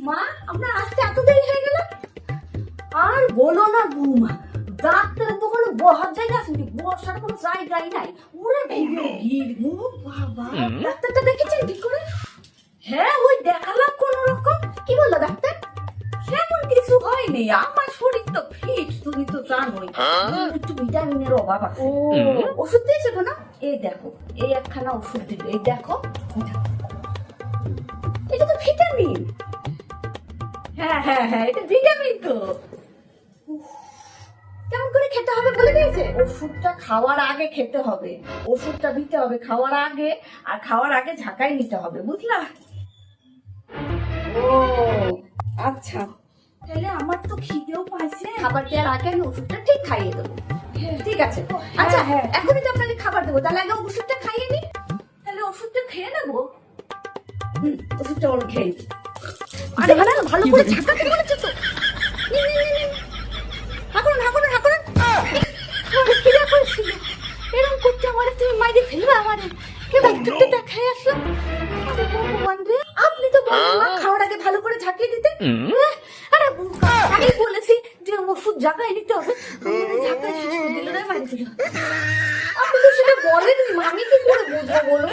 মা, আপনার আসতে এত দেরি হয়ে গেল? আর বলো না বৌমা, ডাক্তারের দোকানে বহার জায়গা আছে নাকি? বসার কোনো জায়গাই নাই। ওরে ভিড়, ও বাবা। ডাক্তারটা দেখেছেন ঠিক করে? হ্যাঁ, ওই দেখালাম কোন রকম। কি বললো ডাক্তার? সেমন কিছু হয়নি, আমার শরীর তো ফিট, তুমি তো জানোই। একটু ভিটামিনের অভাব আছে। ও, ওষুধ দিয়েছে না? এই দেখো, এই একখানা ওষুধ দিল, এই দেখো। এটা তো ভিটামিন। হ্যাঁ হ্যাঁ হ্যাঁ, এটা ভিটামিন তো। কেমন করে খেতে হবে বলে দিয়েছে? ওষুধটা খাওয়ার আগে খেতে হবে, ওষুধটা দিতে হবে খাওয়ার আগে, আর খাওয়ার আগে ঝাঁকাই নিতে হবে, বুঝলা? ও আচ্ছা, তাহলে আমার তো খিদেও পাইছে। খাবার দেওয়ার আগে আমি ওষুধটা ঠিক খাইয়ে দেবো। ঠিক আছে, আচ্ছা এখনই তো আপনাকে খাবার দেবো, তাহলে আগে ওষুধটা খাইয়ে নি। তাহলে ওষুধটা খেয়ে নেবো। ওষুধটা ওর খেয়ে নি। আরে ভালো করে ঝাঁকাতে বলেছে তো। নিন, নিন, নিন, নিন। হাঁকুন, হাঁকুন, হাঁকুন। আমারে কি করেছিল? এরকম করতে আমারে তুমি মাইরে ফেলবে আমারে। কে ডাক্তারকে দেখাই আসলো? আরে ভগবান রে, আপনি তো বললেন না খাওয়ার আগে ভালো করে ঝাঁকিয়ে দিতে। আরে আমি বলেছি যে ওষুধ ঝাঁকাই নিতে হবে, ঝাঁকাই শেষ করে দিল রে, মাইরে দিল। আপনি তো সেটা বলেননি, আমি কি করে বুঝবো বলো?